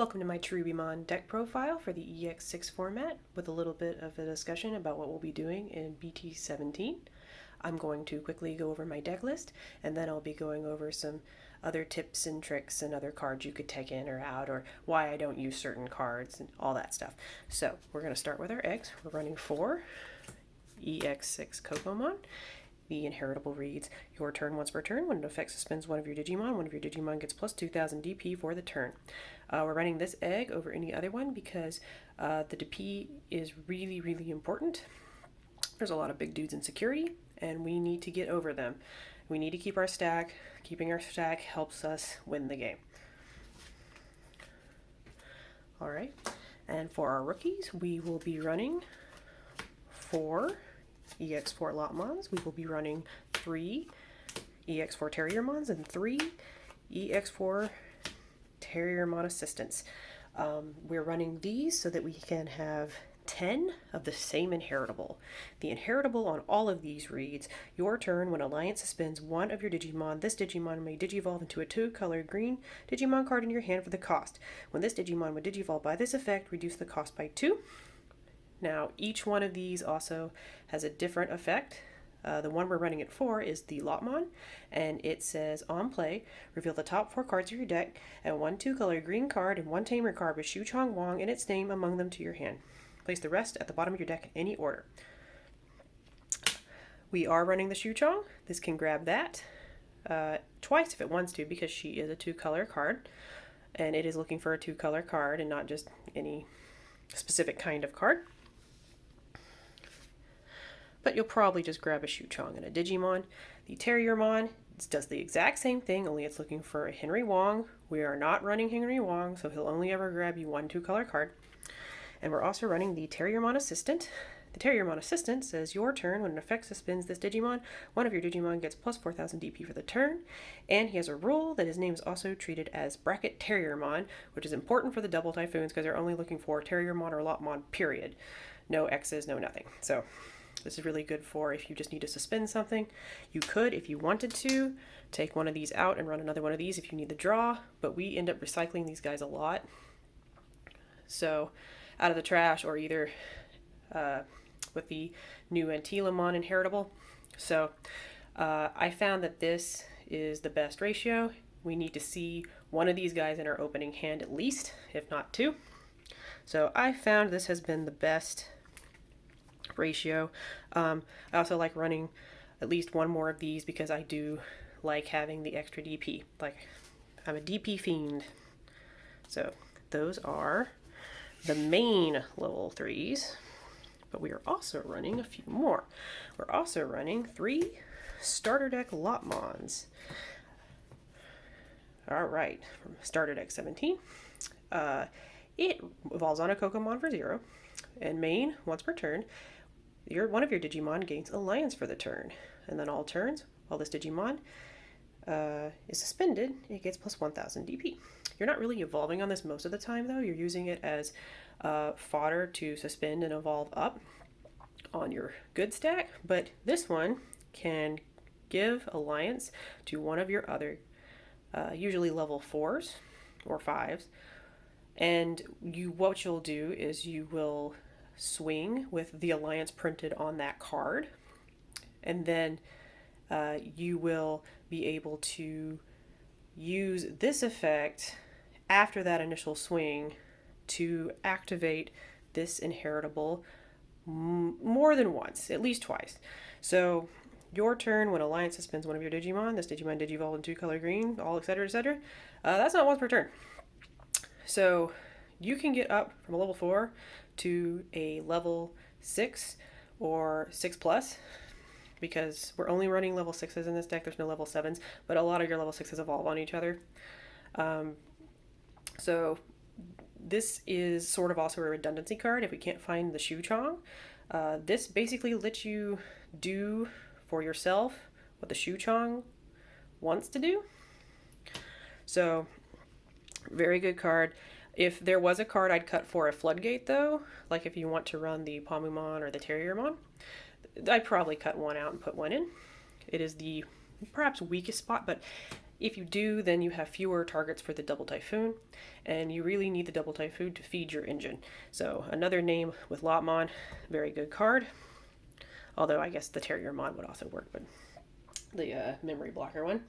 Welcome to my Cherubimon deck profile for the EX6 format with a little bit of a discussion about what we'll be doing in BT17. I'm going to quickly go over my deck list and then I'll be going over some other tips and tricks and other cards you could take in or out or why I don't use certain cards and all that stuff. So we're going to start with our eggs. We're running 4 EX6 Kokomon. The inheritable reads, your turn once per turn. When it affects suspends one of your Digimon gets plus 2000 DP for the turn. We're running this egg over any other one because the DP is really important. There's a lot of big dudes in security and we need to get over them. We need to keep our stack. Keeping our stack helps us win the game. Alright, and for our rookies, we will be running 4 EX4 Lopmons. We will be running 3 EX4 Terriermons and 3 EX4 Terriermon assistants. We're running these so that we can have 10 of the same inheritable. The inheritable on all of these reads, your turn when Alliance suspends one of your Digimon. This Digimon may digivolve into a 2-color green Digimon card in your hand for the cost. When this Digimon would digivolve by this effect, reduce the cost by 2. Now, each one of these also has a different effect. The one we're running it for is the Lopmon, and it says, on play, reveal the top 4 cards of your deck, and 1 2-color green card and 1 tamer card with Shu-Chong Wong and its name among them to your hand. Place the rest at the bottom of your deck in any order. We are running the Shu-Chong. This can grab that twice if it wants to, because she is a 2-color card, and it is looking for a 2-color card and not just any specific kind of card. But you'll probably just grab a Shu-Chong and a Digimon. The Terriermon does the exact same thing, only it's looking for a Henry Wong. We are not running Henry Wong, so he'll only ever grab you 1 2-color card. And we're also running the Terriermon Assistant. The Terriermon Assistant says, your turn, when an effect suspends this Digimon, one of your Digimon gets plus 4000 DP for the turn. And he has a rule that his name is also treated as bracket Terriermon, which is important for the double Typhoons because they're only looking for Terriermon or Lopmon, period. No X's, no nothing. So this is really good for if you just need to suspend something. You could, if you wanted to, take one of these out and run another one of these if you need the draw, but we end up recycling these guys a lot. So out of the trash, or either with the new Antylamon inheritable. So I found that this is the best ratio. We need to see one of these guys in our opening hand at least, if not 2. So I found this has been the best ratio. I also like running at least 1 more of these because I do like having the extra DP. Like, I'm a DP fiend. So those are the main level 3s, but we are also running a few more. We're also running 3 starter deck Lopmons. Alright, from starter deck 17. It evolves on a Kokomon for 0, and main, once per turn, one of your Digimon gains Alliance for the turn, and then all turns, while this Digimon is suspended, it gets plus 1000 DP. You're not really evolving on this most of the time, though. You're using it as fodder to suspend and evolve up on your good stack, but this one can give Alliance to one of your other, usually level 4s or 5s, and what you'll do is you will swing with the Alliance printed on that card, and then you will be able to use this effect after that initial swing to activate this inheritable more than once, at least twice. So your turn when Alliance suspends one of your Digimon, this Digimon digivolve in 2-color green, all etc, etc. That's not once per turn. So you can get up from a level 4 to a level 6 or 6+, because we're only running level 6s in this deck. There's no level 7s, but a lot of your level 6s evolve on each other. So this is sort of also a redundancy card if we can't find the Shu-Chong. This basically lets you do for yourself what the Shu-Chong wants to do. So very good card. If there was a card I'd cut for a Floodgate, though, like if you want to run the Palmumon or the Terriermon, I'd probably cut one out and put one in. It is the perhaps weakest spot, but If you do, then you have fewer targets for the double Typhoon, and you really need the double Typhoon to feed your engine. So another name with Lopmon, very good card. Although I guess the Terriermon would also work, but the memory blocker one.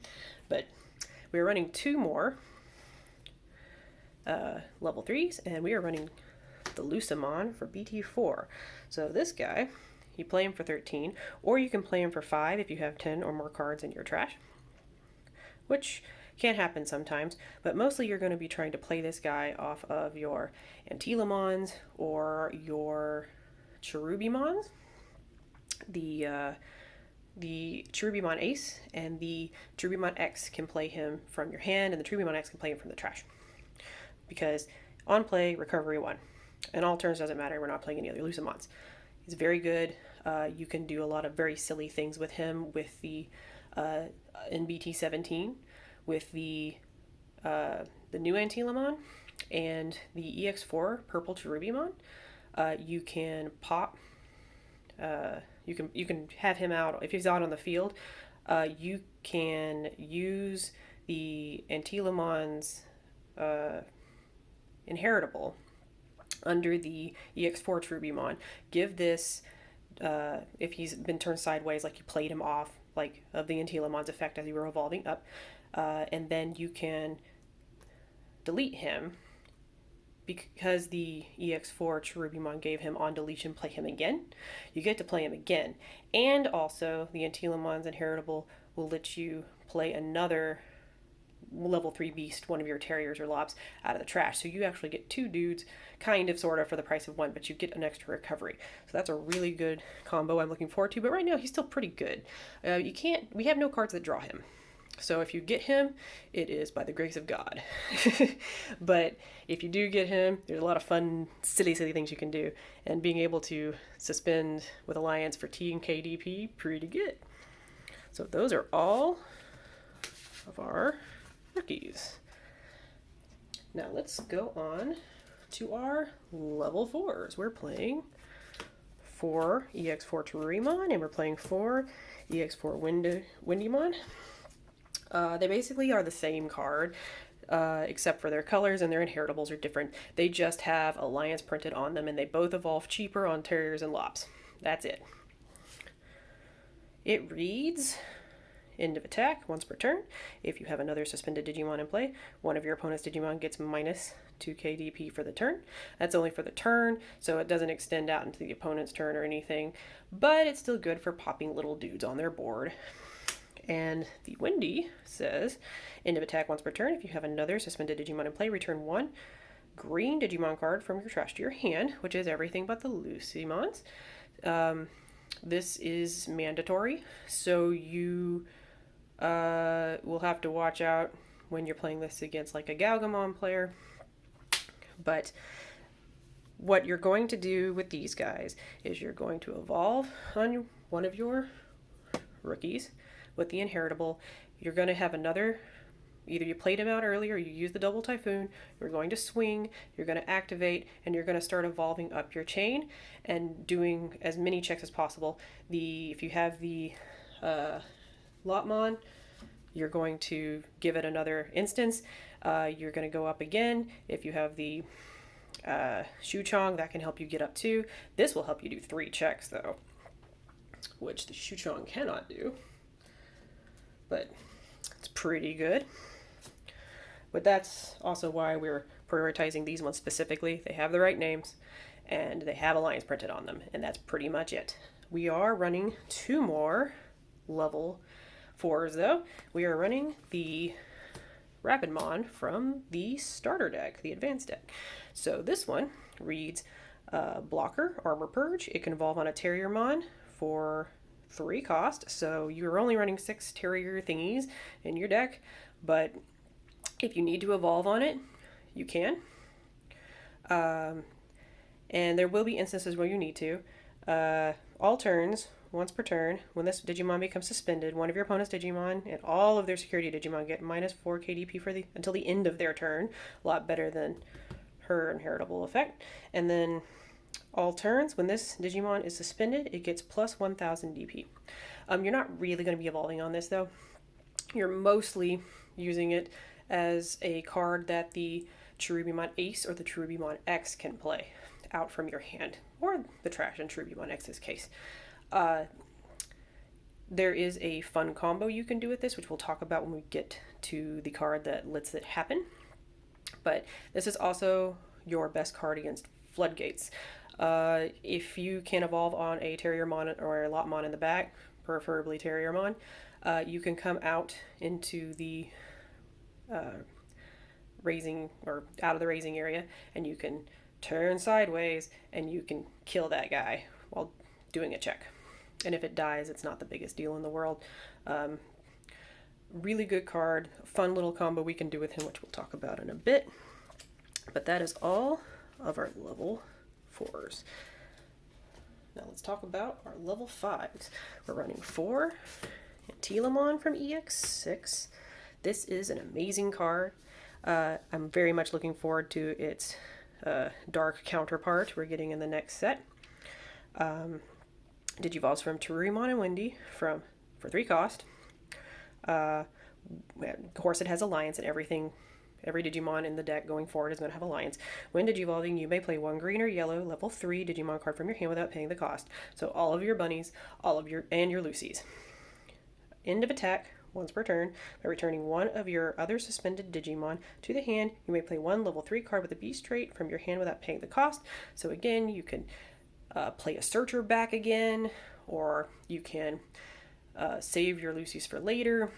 But we're running 2 more level 3s, and we are running the Lucemon for BT4. So this guy, you play him for 13, or you can play him for 5 if you have 10 or more cards in your trash, which can happen sometimes, but mostly you're going to be trying to play this guy off of your Antylamons or your Cherubimons. The Cherubimon Ace and the Cherubimon X can play him from your hand, and the Cherubimon X can play him from the trash. Because on play, recovery 1. And all turns doesn't matter, we're not playing any other Lucemons. He's very good. You can do a lot of very silly things with him with the in BT17 with the new Antylamon and the EX4 purple Cherubimon. You can pop. You can have him out if he's out on the field. You can use the Antylamon's inheritable under the EX4 Cherubimon. Give this, if he's been turned sideways, like you played him off, like of the Antylamon's effect as you were evolving up, and then you can delete him because the EX4 Cherubimon gave him on deletion, play him again. You get to play him again. And also, the Antylamon's inheritable will let you play another level 3 beast, one of your Terriers or Lops, out of the trash. So you actually get 2 dudes, kind of, sort of, for the price of 1, but you get an extra recovery. So that's a really good combo I'm looking forward to, but right now he's still pretty good. We have no cards that draw him. So if you get him, it is by the grace of God. But if you do get him, there's a lot of fun, silly things you can do. And being able to suspend with Alliance for T and KDP, pretty good. So those are all of our rookies. Now let's go on to our level 4s. We're playing 4 EX4 Turuiemon, and we're playing 4 EX4 Wendigomon. They basically are the same card, except for their colors and their inheritables are different. They just have Alliance printed on them, and they both evolve cheaper on Terriers and Lops. That's it. It reads, end of attack, once per turn. If you have another suspended Digimon in play, one of your opponent's Digimon gets minus 2 KDP for the turn. That's only for the turn, so it doesn't extend out into the opponent's turn or anything, but it's still good for popping little dudes on their board. And the Wendy says, end of attack once per turn. If you have another suspended Digimon in play, return 1 green Digimon card from your trash to your hand, which is everything but the Lucemons. This is mandatory, so you will have to watch out when you're playing this against like a Galgamon player. But what you're going to do with these guys is you're going to evolve on one of your rookies with the inheritable. You're going to have another, either you played him out earlier, you use the double Typhoon, you're going to swing, you're going to activate, and you're going to start evolving up your chain and doing as many checks as possible. If you have the Lopmon, you're going to give it another instance. You're going to go up again. If you have the Shu-Chong, that can help you get up too. This will help you do 3 checks though, which the Shu-Chong cannot do. But it's pretty good. But that's also why we're prioritizing these ones specifically. They have the right names, and they have Alliance printed on them, and that's pretty much it. We are running 2 more level 4s, though. We are running the Rapidmon from the starter deck, the advanced deck. So this one reads Blocker, Armor Purge. It can evolve on a Terriermon for 3 cost, so you're only running 6 Terrier thingies in your deck, but if you need to evolve on it, you can. And there will be instances where you need to. All turns, once per turn, when this Digimon becomes suspended, one of your opponent's Digimon and all of their security Digimon get minus 4 KDP until the end of their turn. A lot better than her inheritable effect. And then all turns, when this Digimon is suspended, it gets plus 1000 DP. You're not really going to be evolving on this though. You're mostly using it as a card that the Cherubimon Ace or the Cherubimon X can play out from your hand, or the trash in Cherubimon X's case. There is a fun combo you can do with this, which we'll talk about when we get to the card that lets it happen. But this is also your best card against floodgates. If you can evolve on a Terriermon or a Lopmon in the back, preferably Terriermon, you can come out into the raising, or out of the raising area, and you can turn sideways and you can kill that guy while doing a check. And if it dies, it's not the biggest deal in the world. Really good card, fun little combo we can do with him, which we'll talk about in a bit. But that is all of our level 4s. Now let's talk about our level 5s. We're running 4 Antylamon from EX6. This is an amazing card. I'm very much looking forward to its dark counterpart we're getting in the next set. Digivolves from Turuiemon and Wendy for 3 cost. Of course, it has Alliance and everything. Every Digimon in the deck going forward is going to have Alliance. When Digivolving, you may play 1 green or yellow level 3 Digimon card from your hand without paying the cost. So all of your bunnies, and your Lucies. End of attack, once per turn. By returning 1 of your other suspended Digimon to the hand, you may play 1 level 3 card with a beast trait from your hand without paying the cost. So again, you can play a Searcher back again, or you can save your Lucies for later.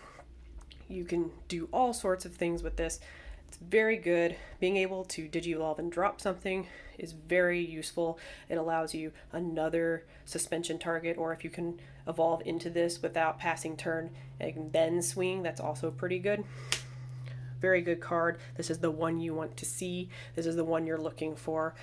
You can do all sorts of things with this. It's very good. Being able to Digivolve and drop something is very useful. It allows you another suspension target, or if you can evolve into this without passing turn and then swing, that's also pretty good. Very good card. This is the one you want to see. This is the one you're looking for.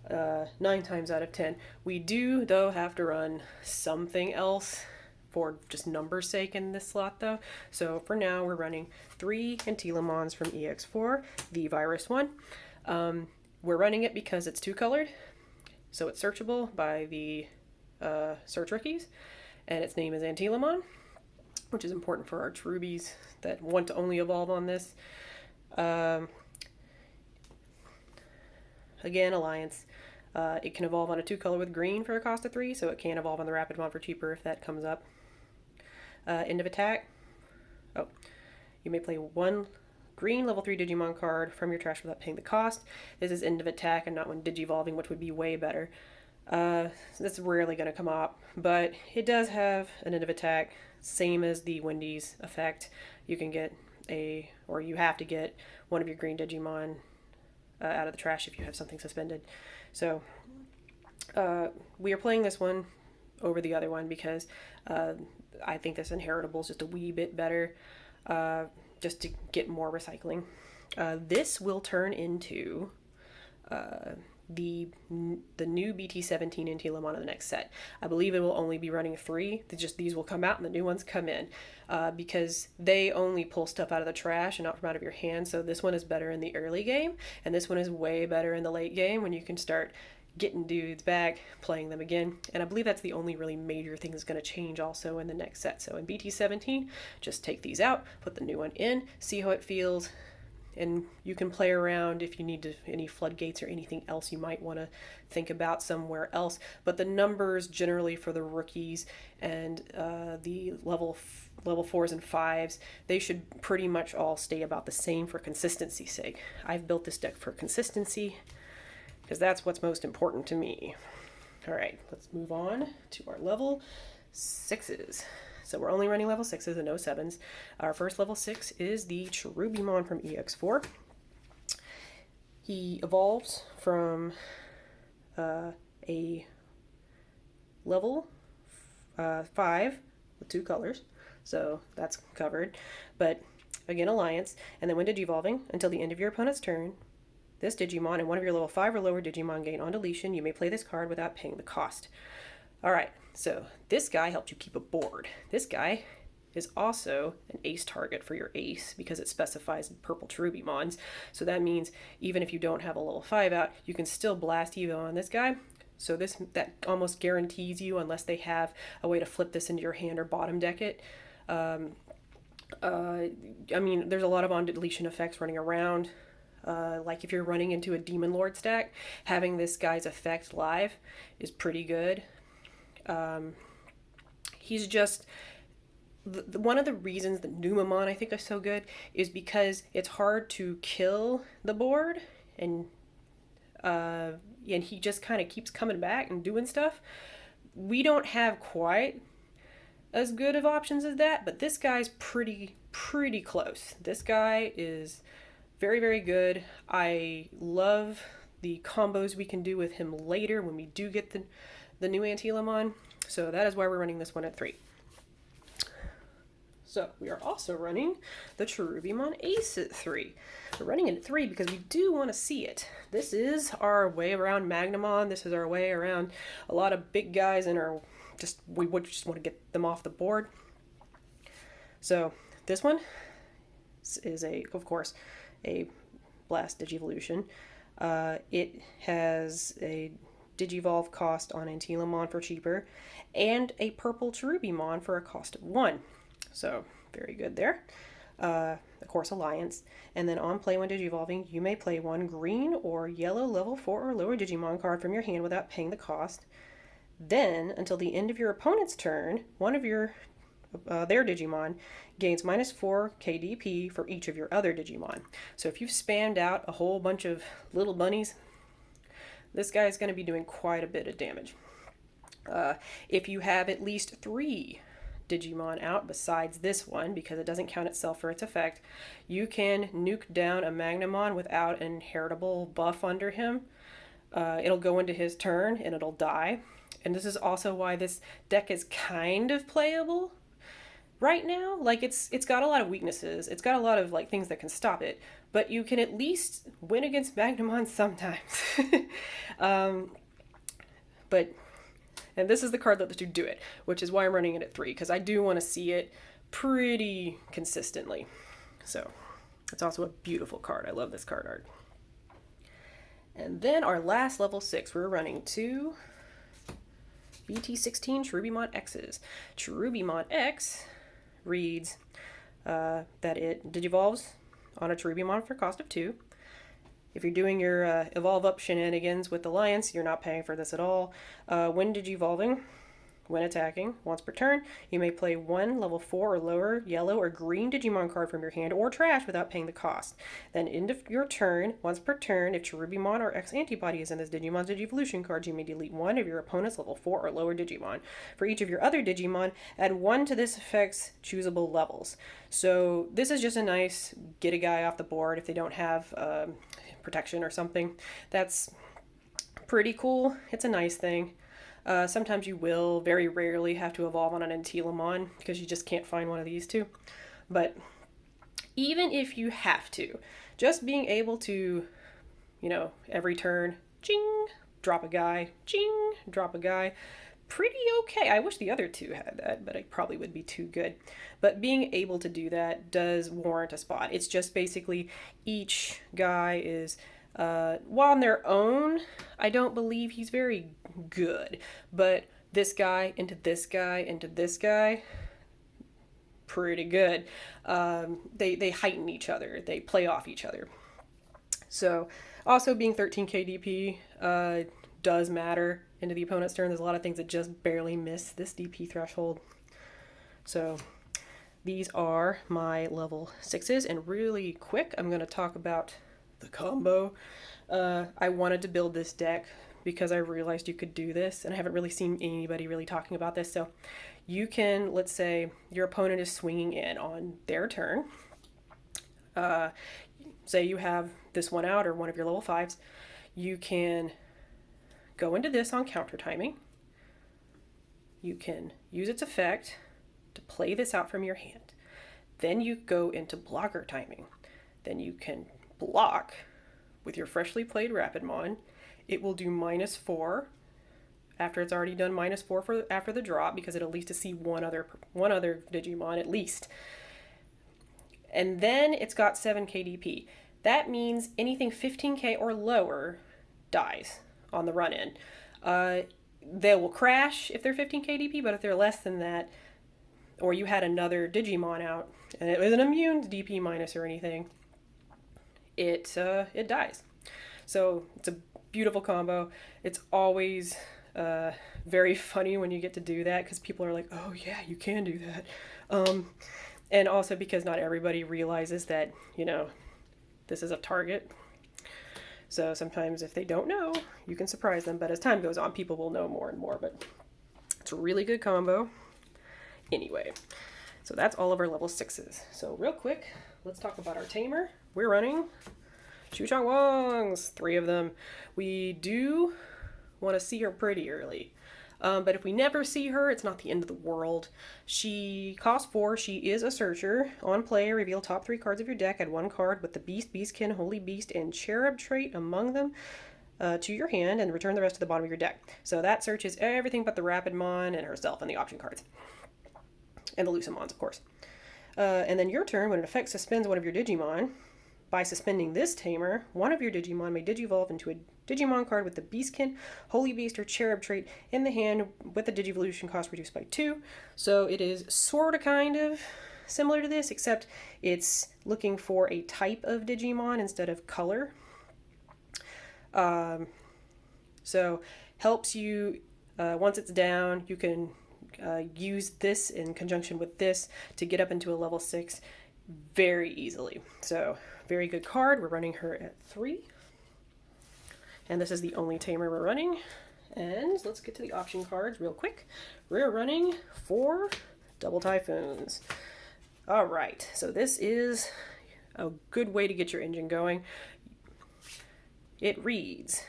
9 times out of 10. We do, though, have to run something else for just numbers sake in this slot, though. So for now, we're running 3 Antylamons from EX4, the Virus one. We're running it because it's 2-colored, so it's searchable by the search rookies, and its name is Antylamon, which is important for our Cherubies that want to only evolve on this. Again, Alliance. It can evolve on a 2-color with green for a cost of 3, so it can evolve on the Rapidmon for cheaper if that comes up. End of attack. Oh, you may play 1 green level 3 Digimon card from your trash without paying the cost. This is end of attack and not when Digivolving, which would be way better. So that's rarely going to come up, but it does have an end of attack, same as the Wendy's effect. You can get or you have to get one of your green Digimon out of the trash if you have something suspended. So we are playing this one over the other one because I think this Inheritable is just a wee bit better, just to get more recycling. This will turn into the new BT17 Antylamon of the next set. I believe it will only be running 3. These will come out and the new ones come in, because they only pull stuff out of the trash and not from out of your hand. So this one is better in the early game, and this one is way better in the late game when you can start getting dudes back, playing them again. And I believe that's the only really major thing that's going to change also in the next set. So in BT17, just take these out, put the new one in, see how it feels, and you can play around if you need any floodgates or anything else you might want to think about somewhere else. But the numbers generally for the rookies and the level 4s and 5s, they should pretty much all stay about the same for consistency's sake. I've built this deck for consistency because that's what's most important to me. All right, let's move on to our level 6s. So we're only running level 6s and no 7s. Our first level 6 is the Cherubimon from EX4. He evolves from a level 5 with 2 colors. So that's covered. But again, Alliance. And then when Digivolving, until the end of your opponent's turn, this Digimon and one of your level 5 or lower Digimon gain on deletion. You may play this card without paying the cost. Alright, so this guy helps you keep a board. This guy is also an ace target for your ace because it specifies purple Cherubimons. So that means even if you don't have a level 5 out, you can still blast Evo on this guy. So that almost guarantees you, unless they have a way to flip this into your hand or bottom deck it, I mean, there's a lot of on deletion effects running around. Like if you're running into a Demon Lord stack, having this guy's effect live is pretty good. He's just one of the reasons that Numamon I think is so good is because it's hard to kill the board, and he just kind of keeps coming back and doing stuff. We don't have quite as good of options as that, but this guy's pretty close. This guy is very, very good. I love the combos we can do with him later when we do get the new Antylamon. So that is why we're running this one at 3. So we are also running the Cherubimon Ace at 3. We're running it at 3 because we do want to see it. This is our way around Magnamon. This is our way around a lot of big guys in our we would just want to get them off the board. So this one is of course, a Blast Digivolution. It has a Digivolve cost on Antylamon for cheaper, and a purple Cherubimon for a cost of 1. So very good there. Of course, Alliance. And then on play when Digivolving, you may play one green or yellow level 4 or lower Digimon card from your hand without paying the cost. Then, until the end of your opponent's turn, one of their Digimon gains -4 KDP for each of your other Digimon. So if you've spammed out a whole bunch of little bunnies, this guy is going to be doing quite a bit of damage. If you have at least 3 Digimon out besides this one, because it doesn't count itself for its effect, you can nuke down a Magnamon without an inheritable buff under him. It'll go into his turn and it'll die. And this is also why this deck is kind of playable right now. Like it's got a lot of weaknesses. It's got a lot of like things that can stop it, but you can at least win against Magnamon sometimes. And this is the card that lets you do it, which is why I'm running it at 3, because I do want to see it pretty consistently. So it's also a beautiful card. I love this card art. And then our last level 6, we're running 2 BT17 Cherubimon X's. Cherubimon X reads that it digivolves on a Cherubimon for cost of 2. If you're doing your evolve up shenanigans with Alliance, you're not paying for this at all. When digivolving, when attacking, once per turn, you may play one level 4 or lower yellow or green Digimon card from your hand or trash without paying the cost. Then end of your turn, once per turn, if Cherubimon or X Antibody is in this Digimon's Digivolution card, you may delete one of your opponent's level 4 or lower Digimon. For each of your other Digimon, add 1 to this effect's choosable levels. So this is just a nice get a guy off the board if they don't have protection or something. That's pretty cool. It's a nice thing. Sometimes you will, very rarely, have to evolve on an Antylamon because you just can't find one of these two. But even if you have to, just being able to, every turn, ching, drop a guy, ching, drop a guy, pretty okay. I wish the other two had that, but it probably would be too good. But being able to do that does warrant a spot. It's just basically each guy is... while on their own, I don't believe he's very good, but this guy into this guy into this guy, pretty good. They heighten each other. They play off each other. So also being 13 KDP does matter into the opponent's turn. There's a lot of things that just barely miss this DP threshold. So these are my level 6s, and really quick, I'm going to talk about the combo. I wanted to build this deck because I realized you could do this, and I haven't really seen anybody really talking about this. So you can, let's say your opponent is swinging in on their turn. Say you have this one out or one of your level 5s. You can go into this on counter timing. You can use its effect to play this out from your hand. Then you go into blocker timing. Then you can block with your freshly played Rapidmon. It will do -4 after it's already done -4 after the drop, because it'll at least to see one other Digimon at least. And then it's got 7 KDP. That means anything 15k or lower dies on the run-in. They will crash if they're 15 KDP, but if they're less than that, or you had another Digimon out and it wasn't immune to DP minus or anything, it dies. So it's a beautiful combo. It's always very funny when you get to do that because people are like, oh yeah, you can do that. And also because not everybody realizes that, you know, this is a target. So sometimes if they don't know, you can surprise them. But as time goes on, people will know more and more. But it's a really good combo. Anyway, so that's all of our level 6s. So real quick, let's talk about our tamer. We're running Shu-Chong Wongs, 3 of them. We do want to see her pretty early. But if we never see her, it's not the end of the world. She costs 4. She is a searcher. On play, reveal top 3 cards of your deck. Add 1 card with the Beast, Beastkin, Holy Beast, and Cherub trait among them to your hand, and return the rest to the bottom of your deck. So that searches everything but the Rapidmon and herself and the option cards. And the Lucemons, of course. And then your turn, when an effect suspends one of your Digimon, by suspending this tamer, one of your Digimon may Digivolve into a Digimon card with the Beastkin, Holy Beast, or Cherub trait in the hand with the Digivolution cost reduced by 2. So it is sort of kind of similar to this, except it's looking for a type of Digimon instead of color. So helps you, once it's down, you can use this in conjunction with this to get up into a level 6 very easily. So very good card. We're running her at 3. And this is the only tamer we're running. And let's get to the option cards real quick. We're running 4 double Typhoons. All right, so this is a good way to get your engine going. It reads,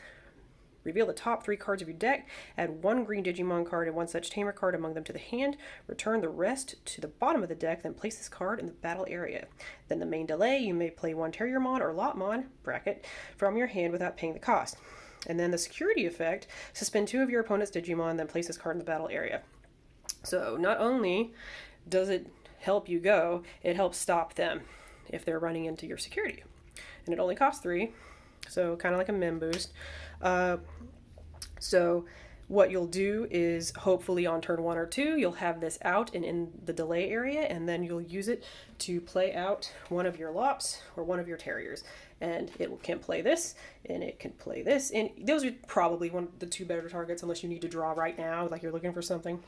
reveal the top 3 cards of your deck, add 1 green Digimon card and 1 such tamer card among them to the hand, return the rest to the bottom of the deck, then place this card in the battle area. Then the main delay, you may play 1 Terriermon or Lopmon, bracket, from your hand without paying the cost. And then the security effect, suspend 2 of your opponent's Digimon, then place this card in the battle area. So not only does it help you go, it helps stop them if they're running into your security. And it only costs 3, so kind of like a Mem boost. So what you'll do is hopefully on turn 1 or 2, you'll have this out and in the delay area, and then you'll use it to play out one of your Lops or one of your Terriers. And it can play this, and it can play this. And those are probably the 2 better targets unless you need to draw right now, like you're looking for something.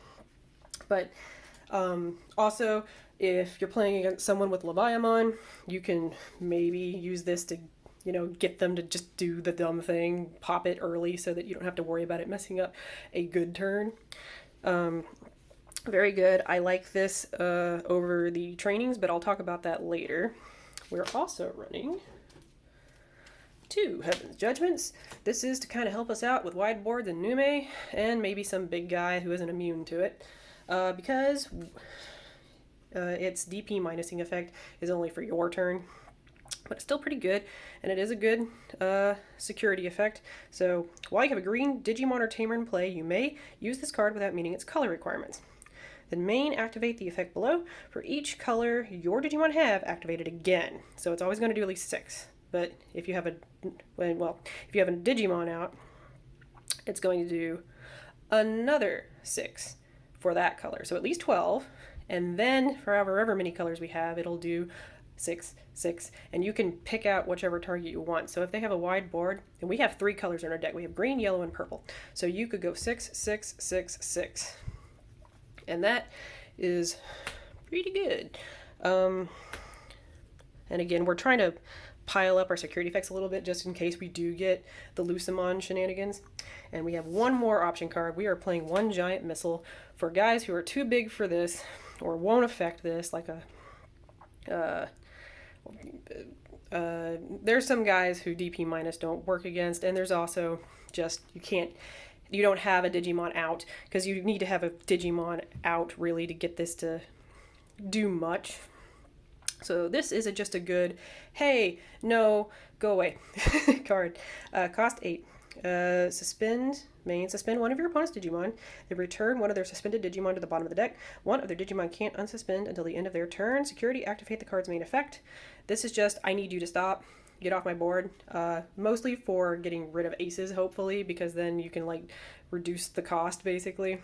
But also, if you're playing against someone with Leviamon, you can maybe use this to, you know, get them to just do the dumb thing, pop it early so that you don't have to worry about it messing up a good turn. Very good. I like this over the trainings, but I'll talk about that later. We're also running 2 Heaven's Judgments. This is to kind of help us out with wide boards and Nume, and maybe some big guy who isn't immune to it, because its DP minusing effect is only for your turn. But it's still pretty good, and it is a good security effect. So while you have a green Digimon or Tamer in play, you may use this card without meeting its color requirements. Then main activate the effect below. For each color your Digimon have, activate it again. So it's always going to do at least 6. But if you have a Digimon out, it's going to do another 6 for that color. So at least 12, and then for however many colors we have, it'll do 6, 6, and you can pick out whichever target you want. So if they have a wide board, and we have 3 colors in our deck, we have green, yellow, and purple. So you could go 6, 6, 6, 6. And that is pretty good. And again, we're trying to pile up our security effects a little bit just in case we do get the Lucemon shenanigans. And we have 1 more option card. We are playing 1 giant missile for guys who are too big for this or won't affect this, like a there's some guys who DP minus don't work against, and there's also just you don't have a Digimon out, because you need to have a Digimon out really to get this to do much. So this is just a good, hey, no, go away card. Cost 8. Suspend 1 of your opponent's Digimon. They return 1 of their suspended Digimon to the bottom of the deck. 1 of their Digimon can't unsuspend until the end of their turn. Security, activate the card's main effect. This is just, I need you to stop. Get off my board. Mostly for getting rid of aces, hopefully, because then you can, like, reduce the cost, basically.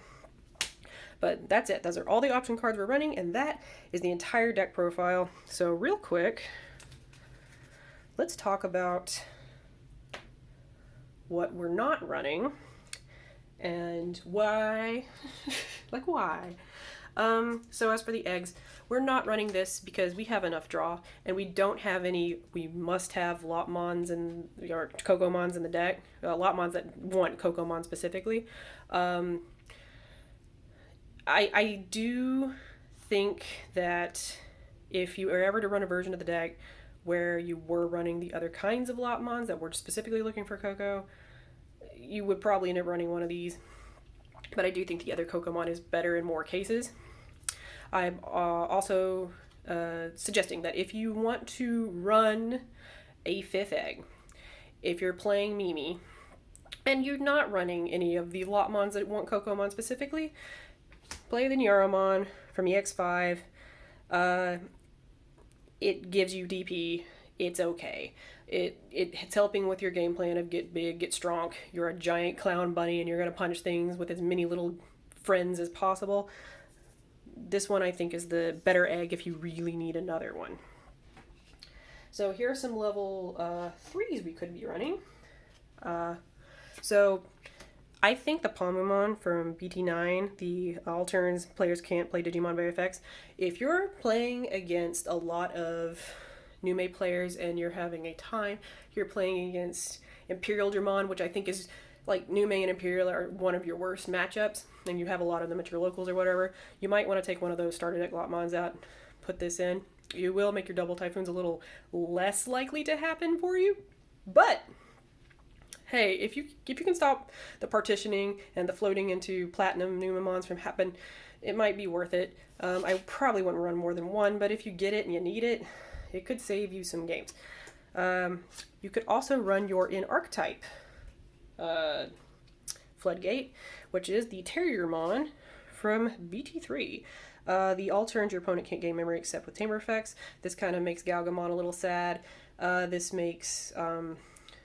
But that's it. Those are all the option cards we're running, and that is the entire deck profile. So real quick, let's talk about what we're not running and why. Like why. So as for the eggs, we're not running this because we have enough draw, and we don't have any, we must have Lopmons and, or Kokomons in the deck, Lopmons that want Kokomon specifically. I do think that if you are ever to run a version of the deck where you were running the other kinds of Lopmons that were specifically looking for Koko, you would probably end up running one of these. But I do think the other Kokomon is better in more cases. I'm also suggesting that if you want to run a 5th egg, if you're playing Mimi, and you're not running any of the Lopmons that want Kokomon specifically, play the Terriermon from EX5. It gives you DP. It's okay. It's helping with your game plan of get big, get strong. You're a giant clown bunny and you're going to punch things with as many little friends as possible. This one I think is the better egg if you really need another one. So here are some level 3s we could be running. So I think the Palmamon from BT9, the all turns players can't play Digimon by effects. If you're playing against a lot of new May players and you're having a time, you're playing against Imperial Dramon, which I think is like New May and Imperial are one of your worst matchups, and you have a lot of them at your locals or whatever, you might want to take one of those starter deck Lopmons out, put this in. You will make your double Typhoons a little less likely to happen for you, but hey, if you can stop the partitioning and the floating into platinum Numemons from happen, it might be worth it. I probably wouldn't run more than one, but if you get it and you need it, it could save you some games. You could also run your in-archetype Floodgate, which is the Terriermon from BT3. The all turns your opponent can't gain memory except with tamer effects. This kind of makes Galgamon a little sad. This makes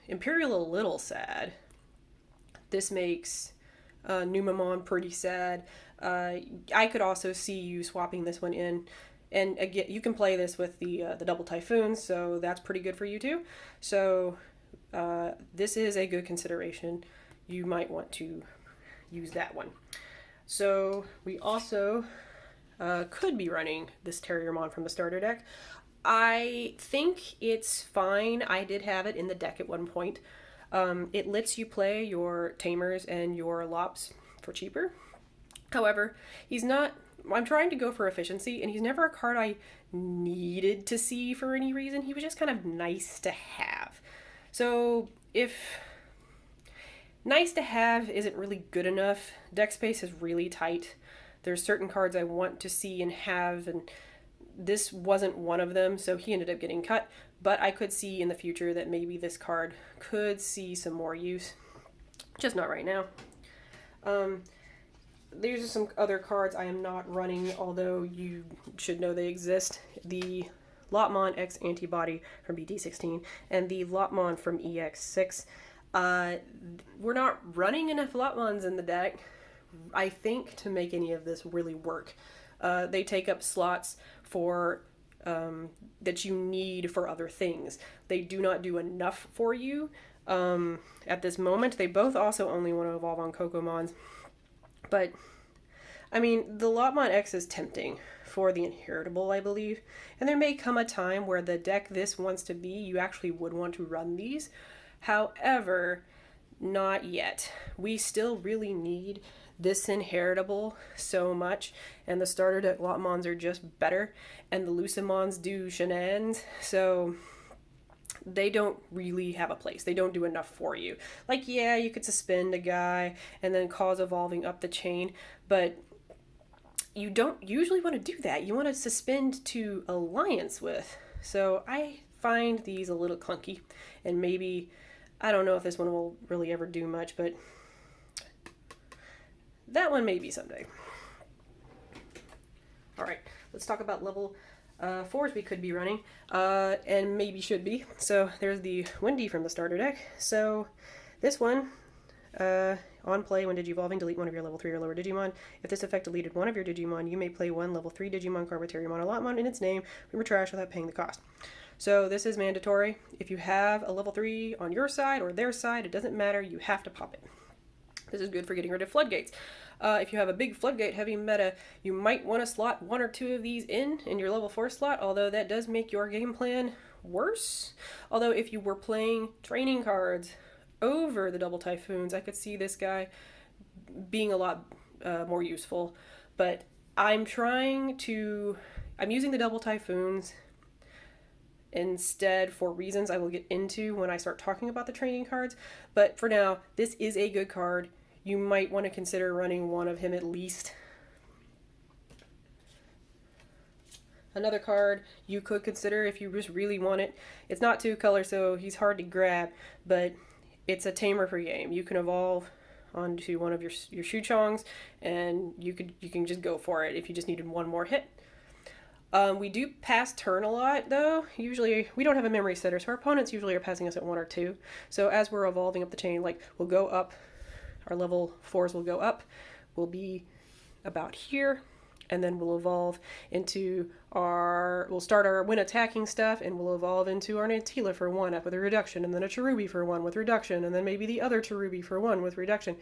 Imperial a little sad. This makes Numemon pretty sad. I could also see you swapping this one in. And again, you can play this with the double Typhoons, so that's pretty good for you too. So this is a good consideration. You might want to use that one. So we also could be running this Terriermon from the starter deck. I think it's fine. I did have it in the deck at one point. It lets you play your Tamers and your Lops for cheaper. However, he's not... I'm trying to go for efficiency, and he's never a card I needed to see for any reason. He was just kind of nice to have. So if nice to have isn't really good enough, deck space is really tight. There's certain cards I want to see and have, and this wasn't one of them, so he ended up getting cut. But I could see in the future that maybe this card could see some more use. Just not right now. There's some other cards I am not running, although you should know they exist. The Lopmon X Antibody from BT17 and the Lopmon from EX6. We're not running enough Lopmons in the deck, I think, to make any of this really work. They take up slots for that you need for other things. They do not do enough for you at this moment. They both also only want to evolve on Kokomons. But, I mean, the Lopmon X is tempting for the inheritable, I believe. And there may come a time where the deck this wants to be, you actually would want to run these. However, not yet. We still really need this inheritable so much, and the starter deck Lopmons are just better, and the Lucemons do shenanigans, so they don't really have a place. They don't do enough for you. Like, yeah, you could suspend a guy and then cause evolving up the chain, but you don't usually want to do that. You want to suspend to alliance with. So I find these a little clunky, and maybe, I don't know if this one will really ever do much, but that one maybe someday. Alright, let's talk about level 4s we could be running, and maybe should be. So there's the Wendy from the starter deck. So this one, On play, when Digivolving, delete one of your level 3 or lower Digimon. If this effect deleted one of your Digimon, you may play one level 3 Digimon card with Terriermon or Lopmon in its name from your trash without paying the cost. So this is mandatory. If you have a level 3 on your side or their side, it doesn't matter, you have to pop it. This is good for getting rid of floodgates. If you have a big floodgate heavy meta, you might want to slot one or two of these in your level 4 slot, although that does make your game plan worse. Although if you were playing training cards over the double Typhoons, I could see this guy being a lot more useful. But I'm using the double Typhoons instead for reasons I will get into when I start talking about the training cards. But for now, this is a good card. You might want to consider running one of him at least. Another card you could consider if you just really want it. It's not 2-color, so he's hard to grab, but it's a tamer per game. You can evolve onto one of your Shu-Chongs, and you can just go for it if you just needed one more hit. We do pass turn a lot, though. Usually, we don't have a memory setter, so our opponents usually are passing us at 1 or 2. So as we're evolving up the chain, like, we'll go up, our level 4s will go up, we'll be about here, and then we'll evolve into we'll start our when attacking stuff, and we'll evolve into our Antyla for 1 up with a reduction, and then a Cherubi for 1 with reduction, and then maybe the other Cherubi for 1 with reduction,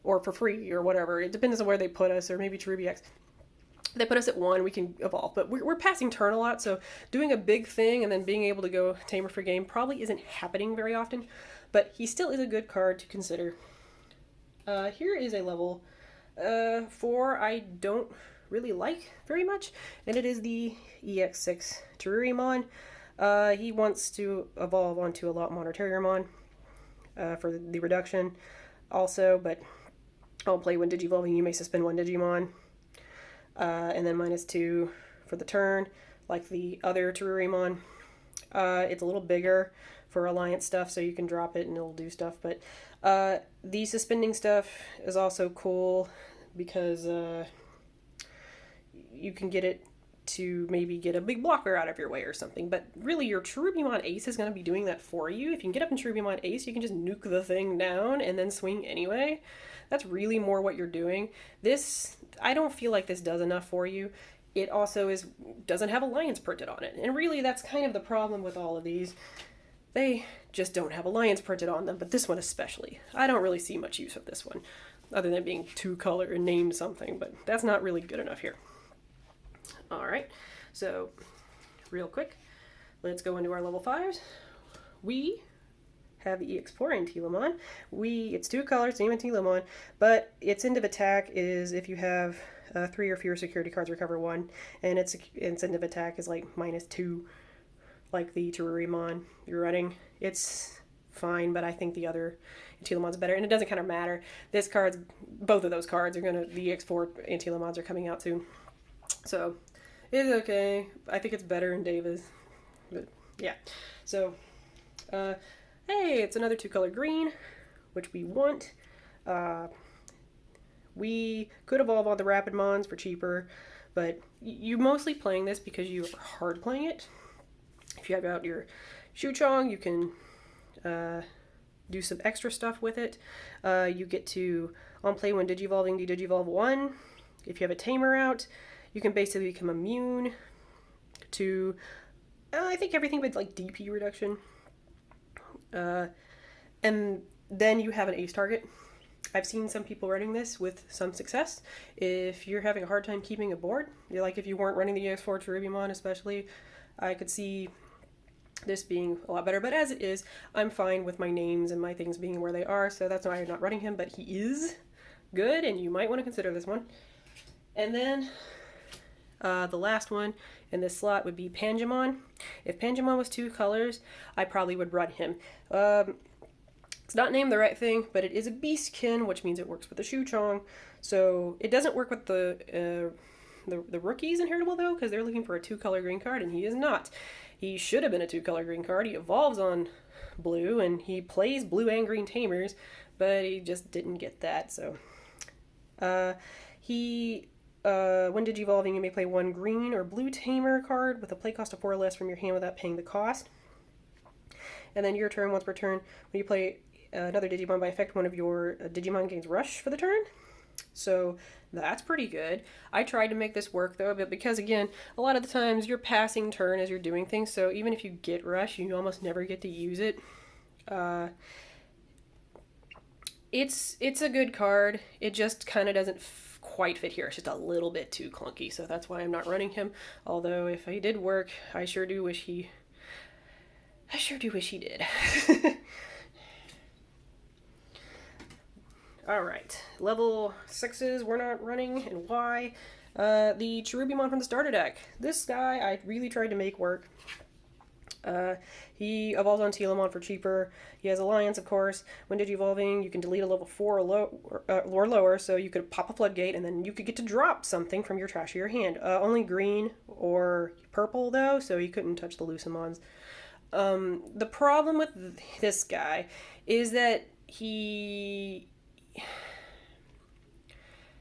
or for free, or whatever. It depends on where they put us, or maybe Cherubi X. They put us at 1, we can evolve, but we're passing turn a lot, so doing a big thing and then being able to go tamer for game probably isn't happening very often, but he still is a good card to consider. Here is a level 4 I don't really like very much, and it is the EX6 Turuiemon. He wants to evolve onto a Lopmon or Terriermon for the reduction also, but I'll play when Digivolving, you may suspend one Digimon. And then -2 for the turn, like the other Turuiemon. It's a little bigger for Alliance stuff, so you can drop it and it'll do stuff, but the suspending stuff is also cool because you can get it to maybe get a big blocker out of your way or something, but really your Cherubimon Ace is going to be doing that for you. If you can get up in Cherubimon Ace, you can just nuke the thing down and then swing anyway. That's really more what you're doing. This, I don't feel like this does enough for you. It also doesn't have Alliance printed on it, and really that's kind of the problem with all of these. They just don't have Alliance printed on them, but this one especially. I don't really see much use of this one, other than being 2-color and named something, but that's not really good enough here. Alright, so real quick, let's go into our level 5s. We have the EX4 Antylamon. It's 2 colors, same Antylamon, but its end of attack is if you have 3 or fewer security cards, recover 1, and its end of attack is like -2, like the Turuiemon you're running. It's fine, but I think the other Antylamon's better, and it doesn't kind of matter. Both of those cards are the EX4 Antylamons are coming out soon. So, it's okay. I think it's better in Davis. But, yeah. So, hey, it's another 2-color green, which we want. We could evolve on the Rapidmons for cheaper, but you're mostly playing this because you're hard playing it. If you have out your Shu-Chong, you can do some extra stuff with it. You get to, on play when Digivolving, do Digivolve 1. If you have a Tamer out, you can basically become immune to, I think, everything but like DP reduction. And then you have an ace target. I've seen some people running this with some success. If you're having a hard time keeping a board, like if you weren't running the EX4 Cherubimon especially, I could see this being a lot better. But as it is, I'm fine with my names and my things being where they are, so that's why I'm not running him, but he is good, and you might want to consider this one. And then the last one in this slot would be Pangemon. If Pangemon was 2 colors, I probably would run him. It's not named the right thing, but it is a Beastkin, which means it works with the Shu-Chong. So it doesn't work with the rookies in Heritable, though, because they're looking for a 2-color green card, and he is not. He should have been a 2-color green card. He evolves on blue, and he plays blue and green tamers, but he just didn't get that, so. When Digivolving, you may play 1 green or blue tamer card with a play cost of 4 or less from your hand without paying the cost. And then your turn, once per turn, when you play another Digimon by effect, one of your Digimon gains Rush for the turn. So that's pretty good. I tried to make this work though, but because again, a lot of the times you're passing turn as you're doing things, so even if you get Rush, you almost never get to use it. It's a good card. It just kind of doesn't quite fit here. It's just a little bit too clunky, so that's why I'm not running him. Although if he did work, I sure do wish he did. Alright, level 6s we're not running, and why? The Cherubimon from the starter deck. This guy I really tried to make work. He evolves on Antylamon for cheaper. He has Alliance, of course. When Digivolving, you can delete a level 4 or lower, so you could pop a Floodgate, and then you could get to drop something from your trash of your hand. Only green or purple, though, so you couldn't touch the Lucemons. The problem with this guy is that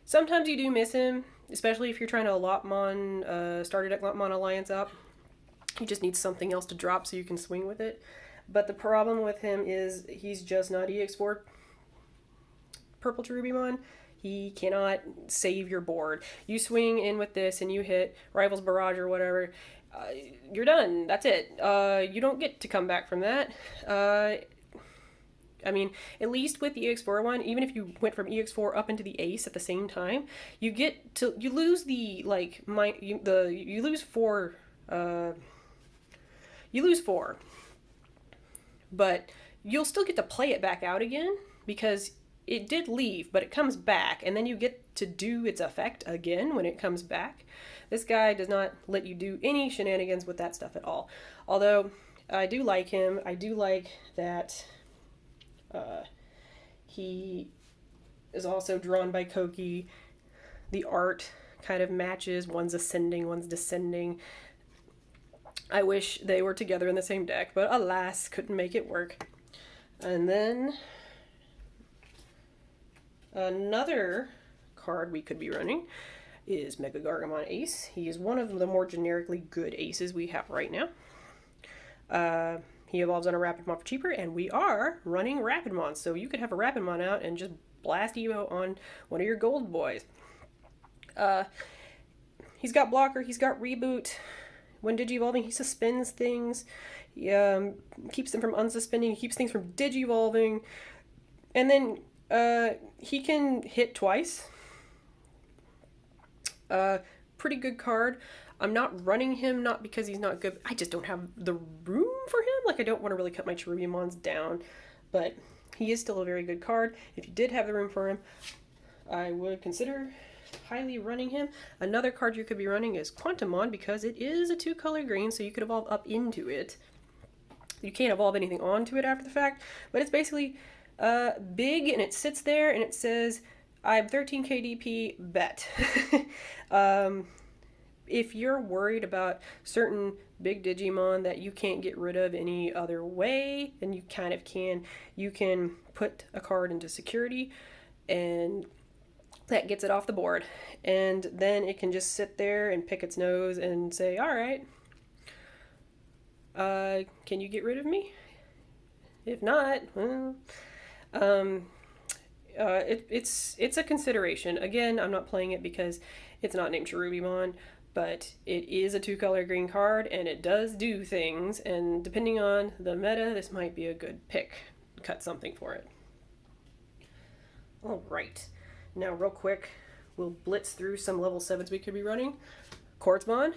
sometimes you do miss him, especially if you're trying to Lopmon, starter deck Lopmon Alliance up. He just needs something else to drop so you can swing with it. But the problem with him is he's just not EX4 Purple Cherubimon. He cannot save your board. You swing in with this and you hit Rival's Barrage or whatever, you're done. That's it. You don't get to come back from that. I mean, at least with the EX4 one, even if you went from EX4 up into the Ace at the same time, you lose the, like, you lose 4, but you'll still get to play it back out again, because it did leave, but it comes back, and then you get to do its effect again when it comes back. This guy does not let you do any shenanigans with that stuff at all. Although, I do like him. I do like that he is also drawn by Koki. The art kind of matches. One's ascending, one's descending. I wish they were together in the same deck, but alas, couldn't make it work. And then another card we could be running is Megagargamon Ace. He is one of the more generically good aces we have right now. He evolves on a Rapidmon for cheaper, and we are running Rapidmon, so you could have a Rapidmon out and just blast Evo on one of your gold boys. He's got blocker, he's got reboot. When Digivolving, he suspends things, he keeps them from unsuspending, he keeps things from Digivolving, and then he can hit twice. Pretty good card. I'm not running him, not because he's not good. I just don't have the room for him. Like, I don't want to really cut my Cherubimons down, but he is still a very good card. If you did have the room for him, I would consider highly running him. Another card you could be running is Quantumon, because it is a 2-color green, so you could evolve up into it. You can't evolve anything onto it after the fact, but it's basically big, and it sits there, and it says, I'm 13 KDP, bet. If you're worried about certain big Digimon that you can't get rid of any other way, then you kind of can. You can put a card into security, and that gets it off the board. And then it can just sit there and pick its nose and say, alright, can you get rid of me? If not, well, it's a consideration. Again, I'm not playing it because it's not named Cherubimon, but it is a 2-color green card, and it does do things, and depending on the meta, this might be a good pick. Cut something for it. Alright, now real quick, we'll blitz through some level 7s we could be running. Quartzmon,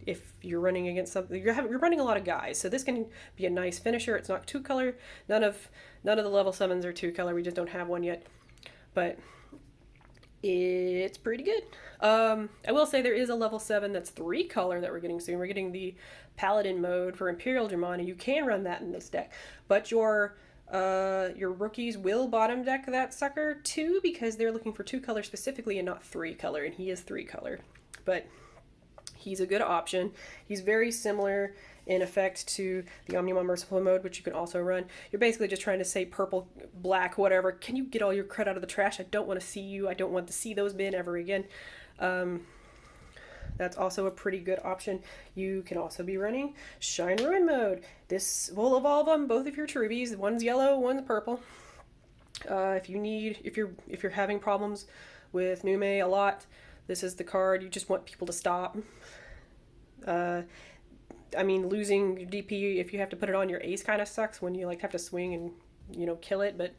if you're running against something, you're running a lot of guys, so this can be a nice finisher. It's not 2-color. None of the level 7s are 2-color. We just don't have one yet, but it's pretty good. I will say there is a level 7 that's 3-color that we're getting soon. We're getting the Paladin mode for Imperial Dramon, and you can run that in this deck, but your rookies will bottom deck that sucker too, because they're looking for 2-color specifically and not 3-color, and he is 3-color. But he's a good option. He's very similar in effect to the Omnimon Merciful mode, which you can also run. You're basically just trying to say purple, black, whatever. Can you get all your crud out of the trash? I don't want to see you. I don't want to see those men ever again. That's also a pretty good option. You can also be running Shine Ruin mode. This will evolve on both of your Cherubies. One's yellow, one's purple. If you're having problems with Nume a lot, this is the card. You just want people to stop. I mean, losing DP if you have to put it on your ace kind of sucks when you like have to swing and, you know, kill it, but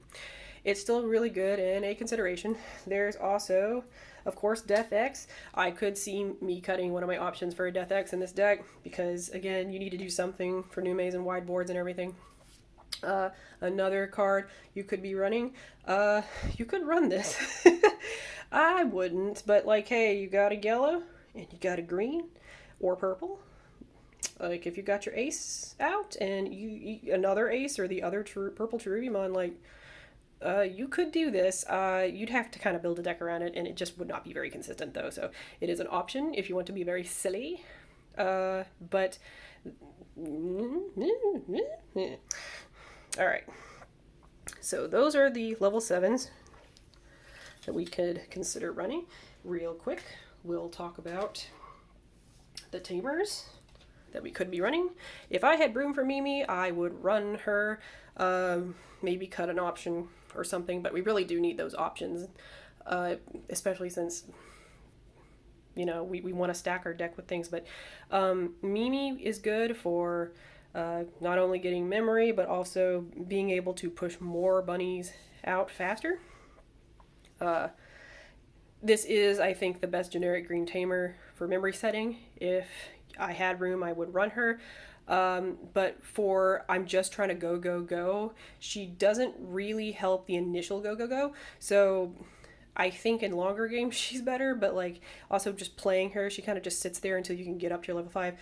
it's still really good and a consideration. There's also, of course, Death X. I could see me cutting one of my options for a Death X in this deck because, again, you need to do something for new maze and wide boards and everything. Another card you could be running, you could run this. I wouldn't, but like, hey, you got a yellow and you got a green or purple. Like, if you got your ace out and you another ace or the other purple Cherubimon, like, you could do this. You'd have to kind of build a deck around it, and it just would not be very consistent, though. So it is an option if you want to be very silly. But all right. So those are the level 7s that we could consider running. Real quick, we'll talk about the tamers that we could be running. If I had room for Mimi, I would run her, maybe cut an option or something, but we really do need those options, especially since, you know, we want to stack our deck with things. But Mimi is good for not only getting memory, but also being able to push more bunnies out faster. This is, I think, the best generic green tamer for memory setting. If I had room, I would run her. But for I'm just trying to go, she doesn't really help the initial go. So I think in longer games she's better, but like also just playing her, she kind of just sits there until you can get up to your level 5.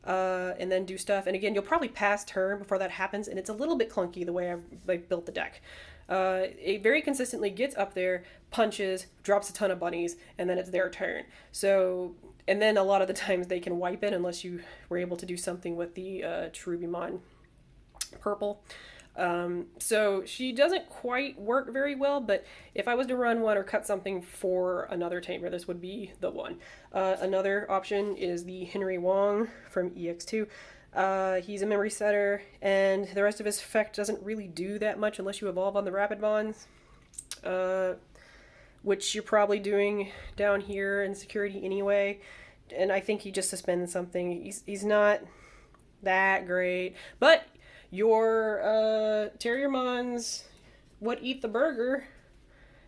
And then do stuff. And again, you'll probably pass turn before that happens, and it's a little bit clunky the way I've built the deck. It very consistently gets up there, punches, drops a ton of bunnies, and then it's their turn. So, and then a lot of the times they can wipe it unless you were able to do something with the Cherubimon purple. So she doesn't quite work very well, but if I was to run one or cut something for another tamer, this would be the one. Another option is the Henry Wong from EX2. He's a memory setter, and the rest of his effect doesn't really do that much unless you evolve on the Rapidmons, which you're probably doing down here in security anyway. And I think he just suspends something. He's not that great, but your Terriermons what eat the burger,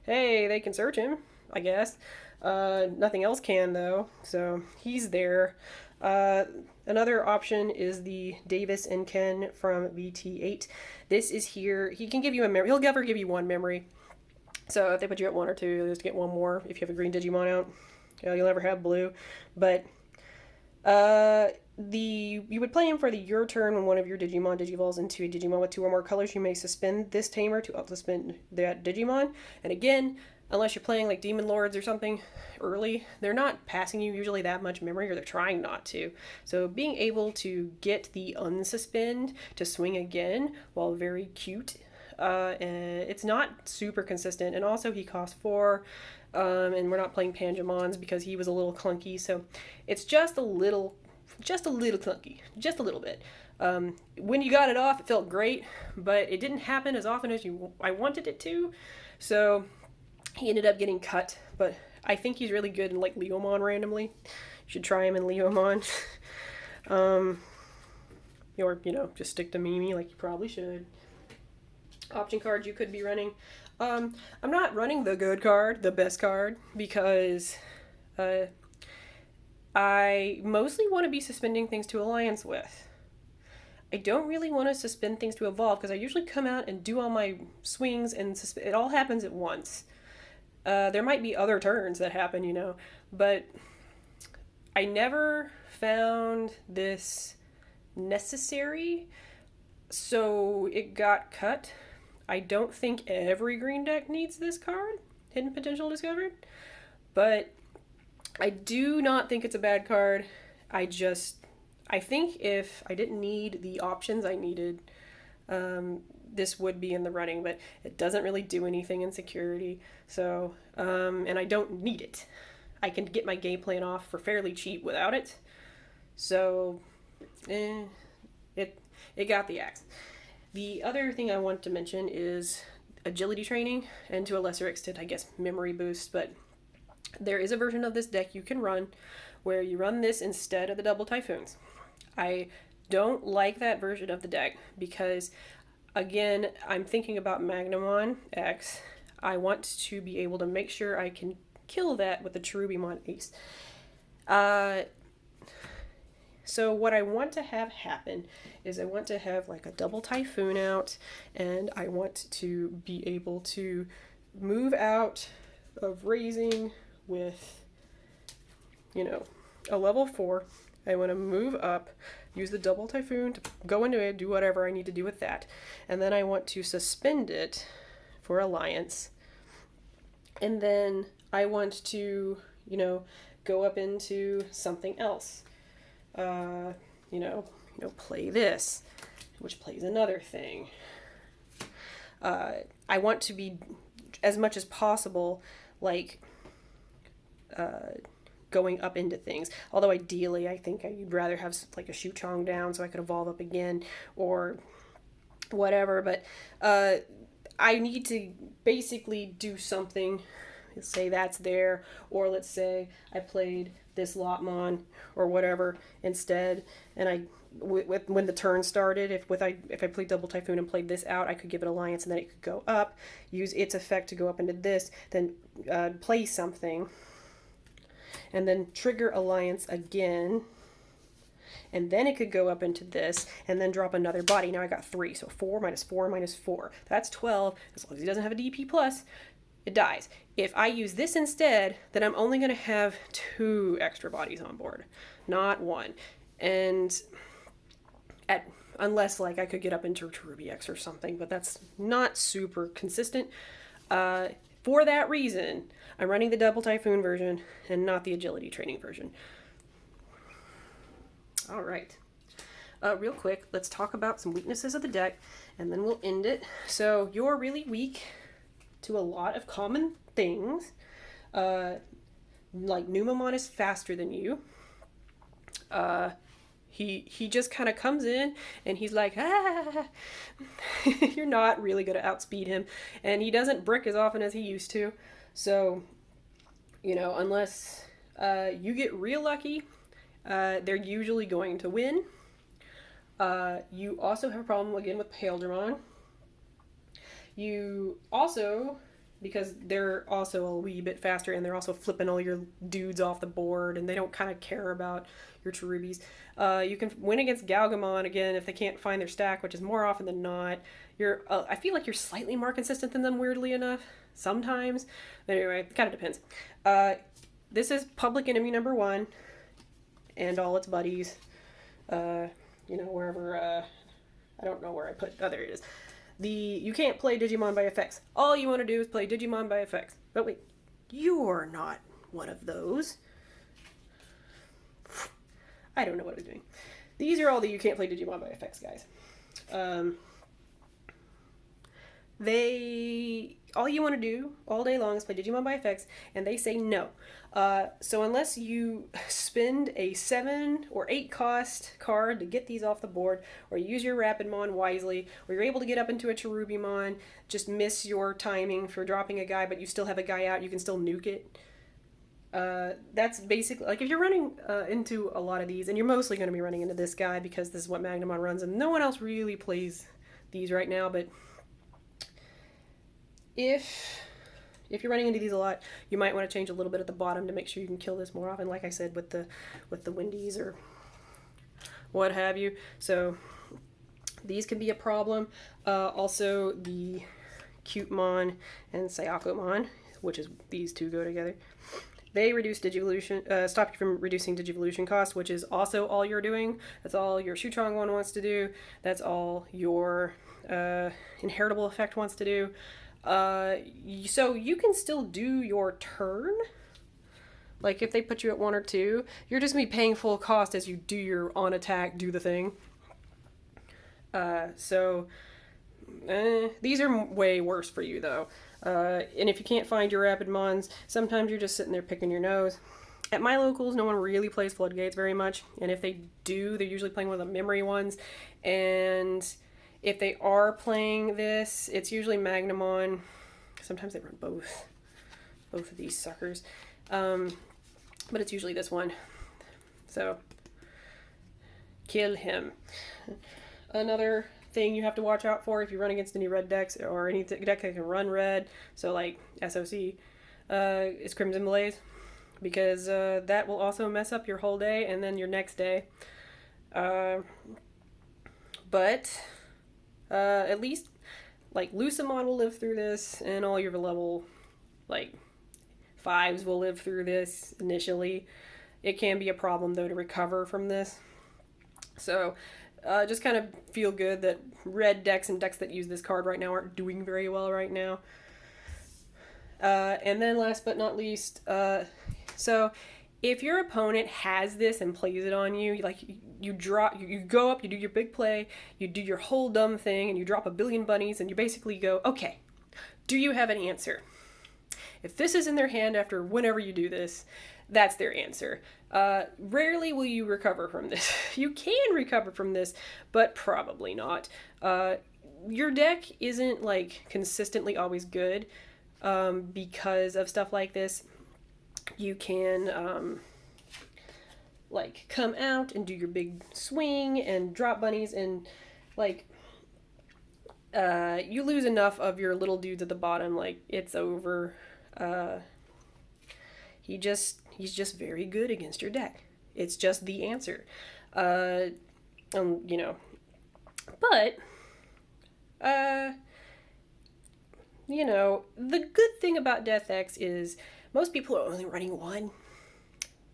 hey, they can search him, I guess. Nothing else can, though, so he's there. Another option is the Davis and Ken from BT8. This is here. He can give you a memory. He'll never give you one memory. So if they put you at 1 or 2, you'll just get one more if you have a green Digimon out. You'll never have blue. But you would play him for your turn when one of your Digimon digivolves into a Digimon with 2 or more colors. You may suspend this tamer to suspend that Digimon. And again, unless you're playing like Demon Lords or something early, they're not passing you usually that much memory, or they're trying not to. So being able to get the unsuspend to swing again, while very cute, it's not super consistent. And also he costs 4, and we're not playing Panjamons because he was a little clunky. So it's just a little clunky, just a little bit. When you got it off, it felt great, but it didn't happen as often as I wanted it to. So he ended up getting cut, but I think he's really good in like Leomon randomly. You should try him in Leomon. Or, just stick to Mimi like you probably should. Option cards you could be running. I'm not running the good card, the best card, because I mostly want to be suspending things to alliance with. I don't really want to suspend things to evolve because I usually come out and do all my swings and it all happens at once. There might be other turns that happen, but I never found this necessary, so it got cut. I don't think every green deck needs this card, Hidden Potential Discovered, but I do not think it's a bad card. I think if I didn't need the options I needed, this would be in the running, but it doesn't really do anything in security. So, and I don't need it. I can get my game plan off for fairly cheap without it. So, it got the axe. The other thing I want to mention is agility training, and to a lesser extent, I guess, memory boost, but there is a version of this deck you can run where you run this instead of the double Typhoons. I don't like that version of the deck because, again, I'm thinking about Magnamon X. I want to be able to make sure I can kill that with the Cherubimon Ace. So what I want to have happen is I want to have like a double Typhoon out, and I want to be able to move out of raising with, you know, a level 4. I want to move up, use the double Typhoon to go into it, do whatever I need to do with that. And then I want to suspend it for Alliance. And then I want to, you know, go up into something else. Play this, which plays another thing. I want to be, as much as possible, like, going up into things. Although ideally, I think I'd rather have like a Shu-Chong down so I could evolve up again or whatever. But I need to basically do something. Let's say that's there, or let's say I played this Lopmon or whatever instead, and when the turn started, if I played double Typhoon and played this out, I could give it Alliance, and then it could go up, use its effect to go up into this, then play something, and then trigger Alliance again, and then it could go up into this, and then drop another body. Now I got 3, so 4 minus 4 minus 4. That's 12. As long as he doesn't have a DP plus, it dies. If I use this instead, then I'm only going to have 2 extra bodies on board, not 1. And unless like I could get up into Cherubimon or something, but that's not super consistent. For that reason, I'm running the double Typhoon version and not the agility training version. All right. Real quick, let's talk about some weaknesses of the deck, and then we'll end it. So you're really weak to a lot of common things. Like Numamon is faster than you. He just kind of comes in and he's like, ah! You're not really going to outspeed him, and he doesn't brick as often as he used to. So, you know, unless you get real lucky, they're usually going to win. You also have a problem again with Paildramon. You also, because they're also a wee bit faster, and they're also flipping all your dudes off the board, and they don't kind of care about your Cherubies. You can win against Galgamon again if they can't find their stack, which is more often than not. I feel like you're slightly more consistent than them, weirdly enough, sometimes. But anyway, it kind of depends. This is public enemy number 1, and all its buddies. Wherever, I don't know where I put, oh, there it is. You can't play Digimon by effects. All you want to do is play Digimon by effects. But wait, you're not one of those. I don't know what I'm doing. These are all the you can't play Digimon by effects guys. All you want to do all day long is play Digimon by effects, and they say no. So unless you spend a 7 or 8 cost card to get these off the board, or use your Rapidmon wisely, or you're able to get up into a Cherubimon, just miss your timing for dropping a guy, but you still have a guy out, you can still nuke it. That's basically, like, if you're running into a lot of these, and you're mostly going to be running into this guy because this is what Magnamon runs, and no one else really plays these right now, but if you're running into these a lot, you might want to change a little bit at the bottom to make sure you can kill this more often, like I said, with the Wendies or what have you. So these can be a problem. Also, the Cutemon and Sayakomon, which is these two go together, they reduce Digivolution, stop you from reducing Digivolution cost, which is also all you're doing. That's all your Shu-Chong one wants to do. That's all your Inheritable effect wants to do. So you can still do your turn. Like if they put you at 1 or 2, you're just gonna be paying full cost as you do your on attack, do the thing. So These are way worse for you, though. And if you can't find your Rapidmons, sometimes you're just sitting there picking your nose. At my locals, no one really plays Floodgates very much, and if they do, they're usually playing one of the memory ones, and if they are playing this, it's usually Magnamon. Sometimes they run both of these suckers, but it's usually this one. So, kill him. Another thing you have to watch out for if you run against any red decks, or any deck that can run red, so like SOC, is Crimson Blaze, because that will also mess up your whole day and then your next day. But at least like Lucemon will live through this, and all your level like 5s will live through this initially. It can be a problem though to recover from this. So just kind of feel good that red decks and decks that use this card right now aren't doing very well right now. And then last but not least, so if your opponent has this and plays it on you, like you go up, you do your big play, you do your whole dumb thing, and you drop a billion bunnies, and you basically go, okay, do you have an answer? If this is in their hand after whenever you do this, that's their answer. Rarely will you recover from this. You can recover from this, but probably not. Your deck isn't like consistently always good because of stuff like this. You can like come out and do your big swing and drop bunnies, and like you lose enough of your little dudes at the bottom, like it's over. He's just very good against your deck. It's just the answer. You know, but you know, the good thing about Death X is most people are only running one,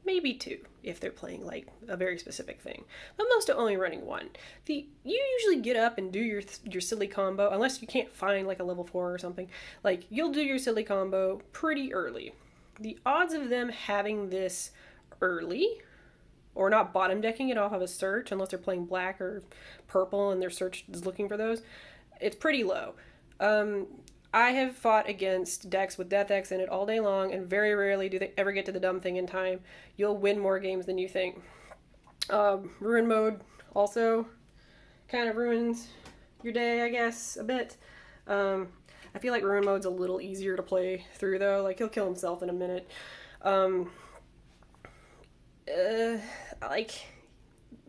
maybe two, if they're playing like a very specific thing. But most are only running one. You usually get up and do your silly combo, unless you can't find like a level 4 or something. Like, you'll do your silly combo pretty early. The odds of them having this early, or not bottom decking it off of a search, unless they're playing black or purple and their search is looking for those, it's pretty low. I have fought against decks with Death X in it all day long, and very rarely do they ever get to the dumb thing in time. You'll win more games than you think. Ruin mode also kind of ruins your day, I guess, a bit. I feel like Ruin mode's a little easier to play through, though. Like, he'll kill himself in a minute.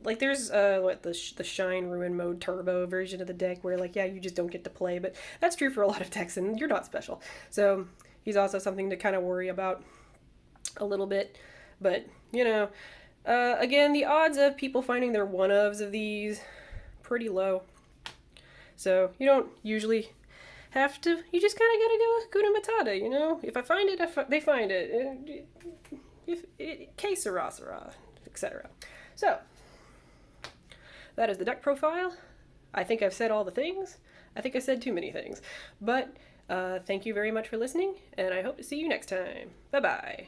Like there's the Shine Ruin mode turbo version of the deck where, like, yeah, you just don't get to play, but that's true for a lot of decks, and you're not special. So he's also something to kind of worry about a little bit. But, you know, again, the odds of people finding their one-ofs of these, pretty low. So you don't usually have to, you just kind of gotta go Hakuna Matata, you know? If I find it, they find it. Que sera, etc. So, that is the deck profile. I think I've said all the things. I think I said too many things. But thank you very much for listening, and I hope to see you next time. Bye-bye.